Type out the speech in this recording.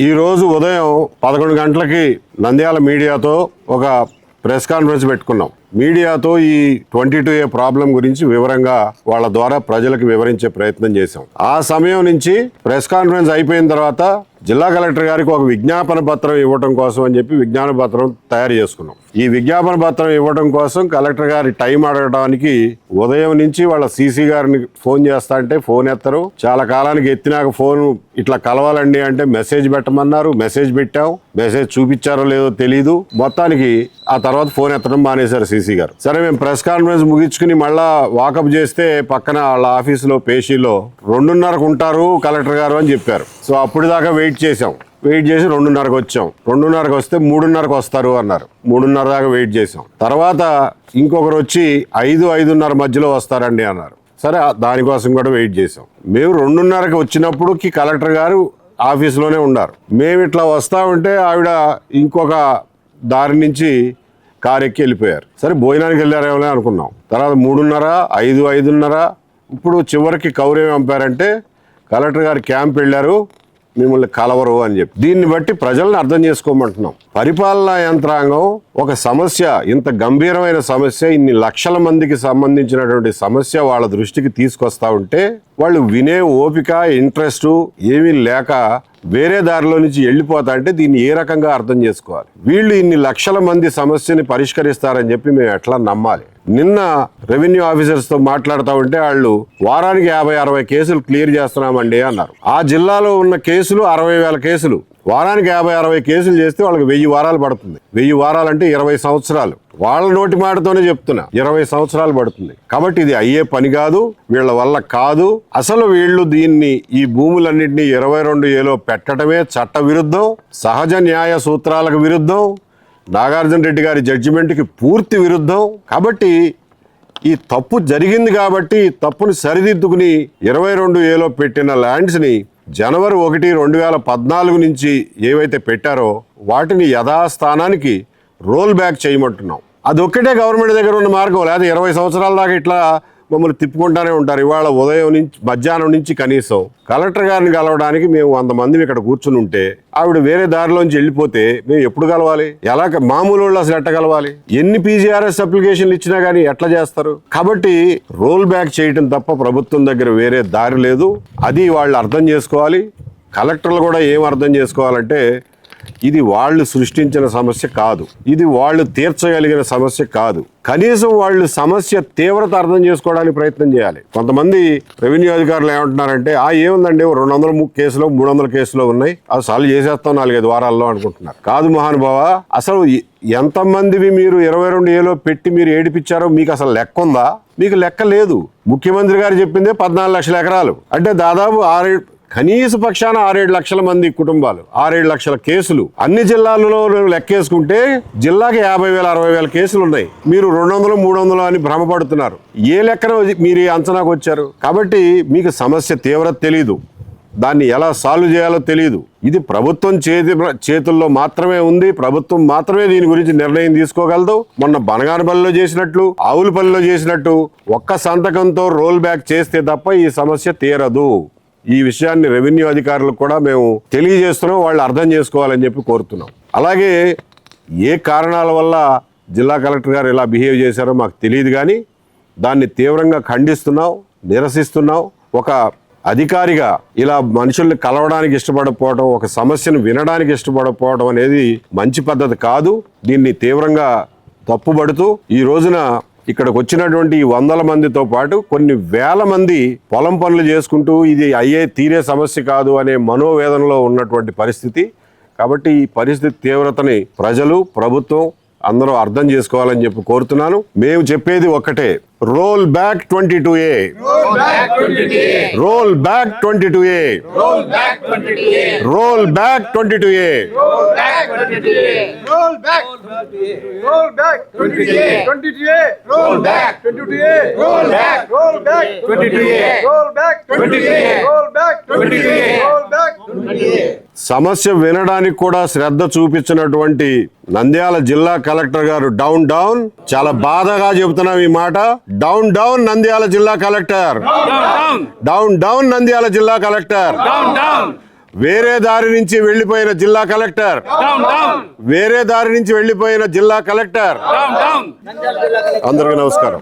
ఈ రోజు ఉదయం 11 గంటలకి నంద్యాల మీడియాతో ఒక ప్రెస్ కాన్ఫరెన్స్ పెట్టుకున్నాం. మీడియాతో ఈ 22A ప్రాబ్లం గురించి వివరంగా వాళ్ళ ద్వారా ప్రజలకు వివరించే ప్రయత్నం చేశాం. ఆ సమయం నుంచి ప్రెస్ కాన్ఫరెన్స్ అయిపోయిన తర్వాత జిల్లా కలెక్టర్ గారికి ఒక విజ్ఞాపన పత్రం ఇవ్వడం కోసం అని చెప్పి విజ్ఞాపన పత్రం తయారు చేసుకున్నాం. ఈ విజ్ఞాపన పత్రం ఇవ్వడం కోసం కలెక్టర్ గారి టైం అడగడానికి ఉదయం నుంచి వాళ్ళ సీసీ గారిని ఫోన్ చేస్తా అంటే ఫోన్ ఎత్తరు. చాలా కాలానికి ఎత్తినాక ఫోన్ ఇట్లా కలవాలండి అంటే మెసేజ్ పెట్టమన్నారు. మెసేజ్ పెట్టాం. మెసేజ్ చూపించారో లేదో తెలీదు. మొత్తానికి ఆ తర్వాత ఫోన్ ఎత్తడం మానేశారు సీసీ గారు. సరే మేము ప్రెస్ కాన్ఫరెన్స్ ముగించుకుని మళ్ళా వాకప్ చేస్తే పక్కన వాళ్ళ ఆఫీసులో పేషీలో 2:30కు ఉంటారు కలెక్టర్ గారు అని చెప్పారు. సో అప్పుడు దాకా వెయిట్ చేసాం. వెయిట్ చేసి 2:30కు వచ్చాం. 2:30కు వస్తే 3:30కు వస్తారు అన్నారు. 3:30 దాకా వెయిట్ చేసాం. తర్వాత ఇంకొకరు వచ్చి 5-5:30 మధ్యలో వస్తారండి అన్నారు. సరే దానికోసం కూడా వెయిట్ చేసాం. మేము 2:30కి వచ్చినప్పుడుకి కలెక్టర్ గారు ఆఫీసులోనే ఉన్నారు. మేము ఇట్లా వస్తా ఉంటే ఆవిడ ఇంకొక దారి నుంచి కారు ఎక్కి వెళ్ళిపోయారు. సరే భోజనానికి వెళ్ళారేమో అనుకున్నాం. తర్వాత 3:30, 5-5:30 ఇప్పుడు చివరికి కౌరేం పంపారంటే కలెక్టర్ గారు క్యాంప్ వెళ్ళారు, మిమ్మల్ని కలవరు అని చెప్పి. దీన్ని బట్టి ప్రజల్ని అర్థం చేసుకోమంటున్నాం. పరిపాలనా యంత్రాంగం ఒక సమస్య, ఇంత గంభీరమైన సమస్య, ఇన్ని లక్షల మందికి సంబంధించినటువంటి సమస్య వాళ్ళ దృష్టికి తీసుకొస్తా ఉంటే వాళ్ళు వినే ఓపిక, ఇంట్రెస్ట్ ఏమీ లేక వేరే దారిలో నుంచి వెళ్ళిపోతా అంటే దీన్ని ఏ రకంగా అర్థం చేసుకోవాలి? వీళ్ళు ఇన్ని లక్షల మంది సమస్యని పరిష్కరిస్తారని చెప్పి మేము ఎట్లా నమ్మాలి? నిన్న రెవెన్యూ ఆఫీసర్స్ తో మాట్లాడుతూ ఉంటే వాళ్ళు వారానికి 50-60 కేసులు క్లియర్ చేస్తున్నామండి అన్నారు. ఆ జిల్లాలో ఉన్న కేసులు 60,000 కేసులు. వారానికి 50-60 కేసులు చేస్తే వాళ్ళకి 1000 వారాలు పడుతుంది. 1000 వారాలంటే 20 సంవత్సరాలు. వాళ్ళ నోటి మాటతోనే చెప్తున్నా, 20 సంవత్సరాలు పడుతుంది. కాబట్టి ఇది అయ్యే పని కాదు, వీళ్ళ వల్ల కాదు. అసలు వీళ్ళు దీన్ని, ఈ భూములన్నింటినీ 22Aలో పెట్టడమే చట్ట విరుద్ధం, సహజ న్యాయ సూత్రాలకు విరుద్ధం, నాగార్జున రెడ్డి గారి జడ్జిమెంట్కి పూర్తి విరుద్ధం. కాబట్టి ఈ తప్పు జరిగింది కాబట్టి ఈ తప్పుని సరిదిద్దుకుని 22Aలో పెట్టిన ల్యాండ్స్ని జనవరి 1, 2014 నుంచి ఏవైతే పెట్టారో వాటిని యథాస్థానానికి రోల్ బ్యాక్ చేయమంటున్నాం. అదొక్కటే గవర్నమెంట్ దగ్గర ఉన్న మార్గం. లేదా 20 సంవత్సరాల దాకా ఇట్లా మమ్మల్ని తిప్పుకుంటానే ఉంటారు. ఇవాళ ఉదయం నుంచి మధ్యాహ్నం నుంచి కనీసం కలెక్టర్ గారిని కలవడానికి మేము 100 మంది ఇక్కడ కూర్చుని ఉంటే ఆవిడ వేరే దారిలోంచి వెళ్ళిపోతే మేము ఎప్పుడు కలవాలి? ఎలా మామూలు వాళ్ళు అసలు ఎట్లా కలవాలి? ఎన్ని PGRS అప్లికేషన్లు ఇచ్చినా కానీ ఎట్లా చేస్తారు? కాబట్టి రోల్ బ్యాక్ చేయటం తప్ప ప్రభుత్వం దగ్గర వేరే దారి లేదు. అది వాళ్ళు అర్థం చేసుకోవాలి. కలెక్టర్లు కూడా ఏం అర్థం చేసుకోవాలంటే ఇది వాళ్ళు సృష్టించిన సమస్య కాదు, ఇది వాళ్ళు తీర్చగలిగిన సమస్య కాదు. కనీసం వాళ్ళు సమస్య తీవ్రత అర్థం చేసుకోవడానికి ప్రయత్నం చేయాలి. కొంతమంది రెవెన్యూ అధికారులు ఏమంటున్నారంటే ఏముందండి 200 కేసులో 300 కేసులో ఉన్నాయి, అవి సాల్వ్ చేసేస్తాం 4-5 వారాల్లో అనుకుంటున్నారు. కాదు మహానుభావ, అసలు ఎంతమందివి మీరు 22Aలో పెట్టి మీరు ఏడిపించారో మీకు అసలు లెక్క ఉందా? మీకు లెక్క లేదు. ముఖ్యమంత్రి గారు చెప్పిందే 14 లక్షల ఎకరాలు అంటే దాదాపు కనీస పక్షాన 6-7 లక్షల మంది కుటుంబాలు, 6-7 లక్షల కేసులు. అన్ని జిల్లాలలో లెక్కేసుకుంటే జిల్లాకి 50,000-60,000 కేసులు ఉన్నాయి. మీరు 200-300 అని భ్రమపడుతున్నారు. ఏ లెక్కన మీరు అంచనాకు వచ్చారు? కాబట్టి మీకు సమస్య తీవ్రత తెలీదు, దాన్ని ఎలా సాల్వ్ చేయాలో తెలియదు. ఇది ప్రభుత్వం చేతుల్లో మాత్రమే ఉంది. ప్రభుత్వం మాత్రమే దీని గురించి నిర్ణయం తీసుకోగలదు. మొన్న బనగానపల్లిలో చేసినట్లు, ఆవులపల్లిలో చేసినట్టు ఒక్క సంతకంతో రోల్ బ్యాక్ చేస్తే తప్ప ఈ సమస్య తీరదు. ఈ విషయాన్ని రెవెన్యూ అధికారులకు కూడా మేము తెలియజేస్తున్నాం. వాళ్ళు అర్థం చేసుకోవాలని చెప్పి కోరుతున్నాం. అలాగే ఏ కారణాల వల్ల జిల్లా కలెక్టర్ గారు ఇలా బిహేవ్ చేశారో మాకు తెలియదు, కానీ దాన్ని తీవ్రంగా ఖండిస్తున్నాం, నిరసిస్తున్నాం. ఒక అధికారిగా ఇలా మనుషుల్ని కలవడానికి ఇష్టపడకపోవడం, ఒక సమస్యను వినడానికి ఇష్టపడకపోవడం అనేది మంచి పద్ధతి కాదు. దీన్ని తీవ్రంగా తప్పుబడుతూ ఈ రోజున ఇక్కడికి వచ్చినటువంటి 100 మందితో పాటు కొన్ని వేల మంది పొలం పనులు చేసుకుంటూ ఇది తీరే సమస్య కాదు అనే మనోవేదనలో ఉన్నటువంటి పరిస్థితి. కాబట్టి ఈ పరిస్థితి తీవ్రతని ప్రజలు, ప్రభుత్వం అందరూ అర్థం చేసుకోవాలని చెప్పి కోరుతున్నాను. మేము చెప్పేది ఒక్కటే, roll back 22A, roll back 22A, roll back 22A, roll back 22A, roll back 22A, roll back 22A, roll back 22A, roll back 22A, roll back 22A, roll back 22A, roll back 22A, roll back 22A. సమస్య వినడానికి కూడా శ్రద్ధ చూపించినటువంటి నంద్యాల జిల్లా collector గారు down down. చాలా బాధగా చెబుతున్నాం ఈ మాట. డౌన్ డౌన్ నంద్యాల జిల్లా కలెక్టర్, డౌన్ డౌన్ నంద్యాల జిల్లా కలెక్టర్. వేరే దారి నుంచి వెళ్లిపోయిన జిల్లా కలెక్టర్, వేరే దారి నుంచి వెళ్లిపోయిన జిల్లా కలెక్టర్. అందరికీ నమస్కారం.